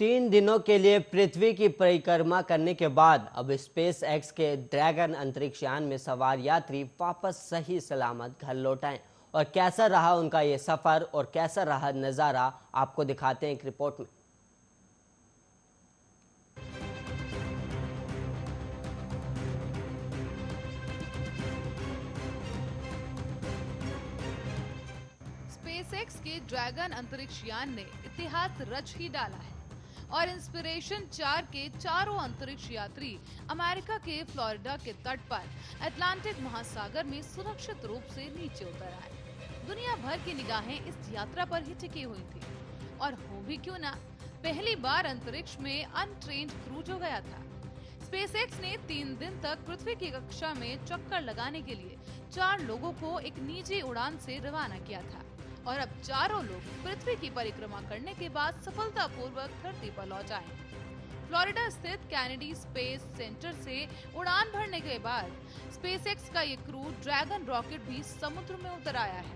3 दिनों के लिए पृथ्वी की परिक्रमा करने के बाद अब स्पेस एक्स के ड्रैगन अंतरिक्ष यान में सवार यात्री वापस सही सलामत घर लौट आए। और कैसा रहा उनका ये सफर और कैसा रहा नज़ारा, आपको दिखाते हैं एक रिपोर्ट में। स्पेसएक्स के ड्रैगन अंतरिक्ष यान ने इतिहास रच ही डाला है और इंस्पिरेशन 4 के चारों अंतरिक्ष यात्री अमेरिका के फ्लोरिडा के तट पर अटलांटिक महासागर में सुरक्षित रूप से नीचे उतर आए। दुनिया भर की निगाहें इस यात्रा पर ही टिकी हुई थी और हो भी क्यों ना, पहली बार अंतरिक्ष में अनट्रेन्ड क्रू जो गया था। स्पेसएक्स ने 3 दिन तक पृथ्वी की कक्षा में चक्कर लगाने के लिए 4 लोगों को एक निजी उड़ान से रवाना किया था और अब चारों लोग पृथ्वी की परिक्रमा करने के बाद सफलतापूर्वक धरती पर लौट आए। फ्लोरिडा स्थित कैनेडी स्पेस सेंटर से उड़ान भरने के बाद स्पेसएक्स का ये क्रू ड्रैगन रॉकेट भी समुद्र में उतर आया है।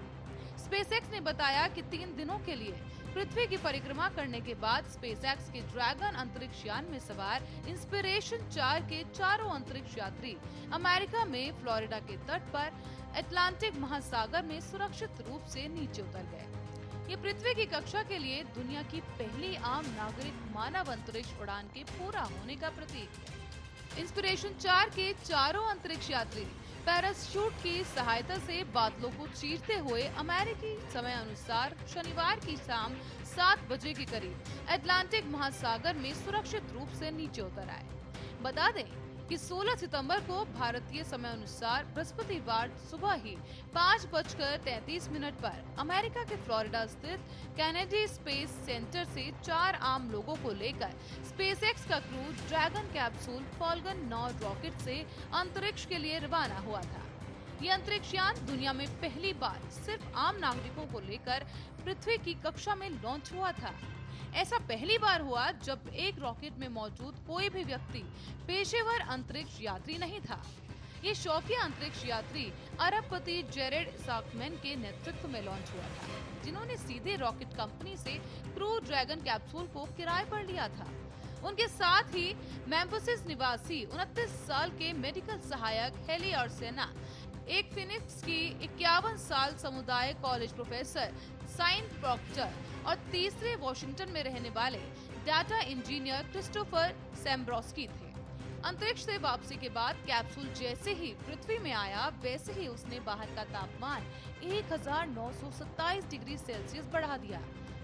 स्पेसएक्स ने बताया कि 3 दिनों के लिए पृथ्वी की परिक्रमा करने के बाद स्पेसएक्स के ड्रैगन अंतरिक्ष यान में सवार इंस्पिरेशन 4 के चारों अंतरिक्ष यात्री अमेरिका में फ्लोरिडा के तट पर अटलांटिक महासागर में सुरक्षित रूप से नीचे उतर गए। ये पृथ्वी की कक्षा के लिए दुनिया की पहली आम नागरिक मानव अंतरिक्ष उड़ान के पूरा होने का प्रतीक है। इंस्पिरेशन 4 के चारों अंतरिक्ष यात्री पैराशूट की सहायता से बादलों को चीरते हुए अमेरिकी समय अनुसार शनिवार की शाम 7 बजे के करीब अटलांटिक महासागर में सुरक्षित रूप से नीचे उतर आए। बता दें कि 16 सितंबर को भारतीय समय अनुसार बृहस्पतिवार सुबह ही 5:33 पर अमेरिका के फ्लोरिडा स्थित कैनेडी स्पेस सेंटर से 4 आम लोगों को लेकर स्पेसएक्स का crew dragon capsule Falcon 9 rocket से अंतरिक्ष के लिए रवाना हुआ था। ये अंतरिक्ष यान दुनिया में पहली बार सिर्फ आम नागरिकों को लेकर पृथ्वी की कक्षा में लॉन्च हुआ था। ऐसा पहली बार हुआ जब एक रॉकेट में मौजूद कोई भी व्यक्ति पेशेवर अंतरिक्ष यात्री नहीं था। ये शौकिया अंतरिक्ष यात्री अरबपति जेरेड इसाकमैन के नेतृत्व में लॉन्च हुआ था, जिन्होंने सीधे रॉकेट कंपनी से क्रू ड्रैगन कैप्सूल को किराए पर लिया था। उनके साथ ही मैम्फिस निवासी 29 साल के मेडिकल सहायक हेली अर्सेना, एक फिनिक्स की 51 साल समुदाय कॉलेज प्रोफेसर साइन प्रॉक्टर और तीसरे वॉशिंगटन में रहने वाले डाटा इंजीनियर क्रिस्टोफर सैम्ब्रोस्की थे। अंतरिक्ष से वापसी के बाद कैप्सूल जैसे ही पृथ्वी में आया, वैसे ही उसने बाहर का तापमान 1927 डिग्री सेल्सियस बढ़ा दिया।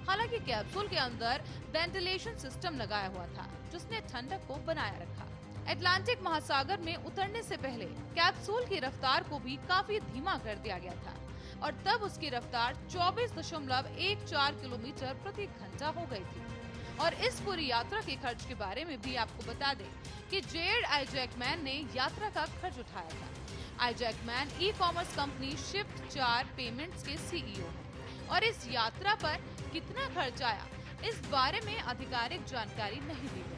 हालांकि कैप्सूल के अंदर वेंटिलेशन सिस्टम लगाया हुआ था, जिसने ठंडक को बनाए रखा। अटलांटिक महासागर में उतरने से पहले कैप्सूल की रफ्तार को भी काफी धीमा कर दिया गया था और तब उसकी रफ्तार 24.14 किलोमीटर प्रति घंटा हो गई थी। और इस पूरी यात्रा के खर्च के बारे में भी आपको बता दें कि जेड आइजैकमैन ने यात्रा का खर्च उठाया था। आइजैकमैन ई कॉमर्स कंपनी शिफ्ट4 पेमेंट्स के सीईओ हैं और इस यात्रा पर कितना खर्च आया, इस बारे में आधिकारिक जानकारी नहीं दी गई।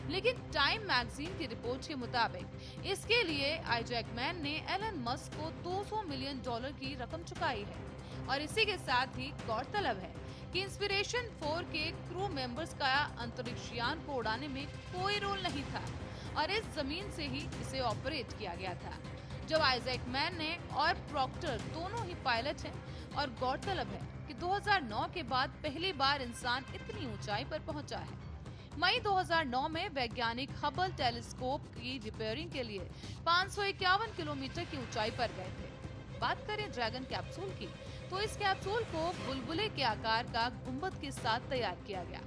लेकिन टाइम मैगजीन की रिपोर्ट के मुताबिक इसके लिए आइजैकमैन ने एलन मस्क को $200 मिलियन की रकम चुकाई है। और इसी के साथ ही गौरतलब है कि इंस्पिरेशन 4 के क्रू मेंबर्स का अंतरिक्ष यान को उड़ाने में कोई रोल नहीं था और इस जमीन से ही इसे ऑपरेट किया गया था, जब आइजैकमैन ने और प्रॉक्टर दोनों ही पायलट हैं। और गौरतलब है कि 2009 के बाद पहली बार इंसान इतनी ऊंचाई पर पहुंचा है। मई 2009 में वैज्ञानिक हबल टेलीस्कोप की रिपेयरिंग के लिए 551 किलोमीटर की ऊंचाई पर गए थे। बात करें ड्रैगन कैप्सूल की, तो इस कैप्सूल को बुलबुले के आकार का गुंबद के साथ तैयार किया गया।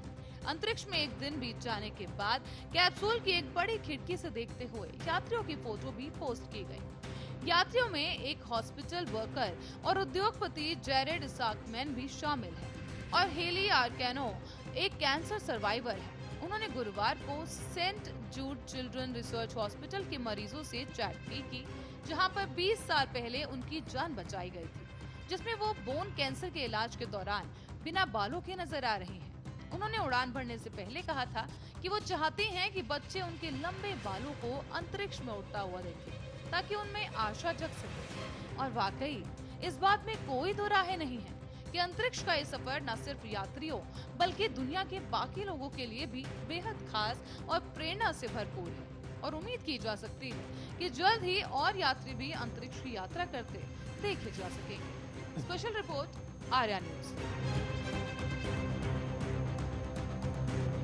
अंतरिक्ष में एक दिन बीत जाने के बाद कैप्सूल की एक बड़ी खिड़की से देखते हुए यात्रियों की फोटो भी पोस्ट की गई। यात्रियों में एक हॉस्पिटल वर्कर और उद्योगपति जेरेड इसाकमैन भी शामिल है और हेली आर्केनो एक कैंसर सर्वाइवर है। उन्होंने गुरुवार को सेंट जूड चिल्ड्रन रिसर्च हॉस्पिटल के मरीजों से चैट भी की, जहां पर 20 साल पहले उनकी जान बचाई गई थी, जिसमें वो बोन कैंसर के इलाज के दौरान बिना बालों के नजर आ रही हैं। उन्होंने उड़ान भरने से पहले कहा था कि वो चाहते हैं कि बच्चे उनके लंबे बालों को अंतरिक्ष में उड़ता हुआ देखें, ताकि उनमें आशा जग सके। और वाकई इस बात में कोई दो राहें नहीं है। कि अंतरिक्ष का ये सफर न सिर्फ यात्रियों बल्कि दुनिया के बाकी लोगों के लिए भी बेहद खास और प्रेरणा से भरपूर है। और उम्मीद की जा सकती है कि जल्द ही और यात्री भी अंतरिक्ष की यात्रा करते देखे जा सकेंगे। Special report, Arya news.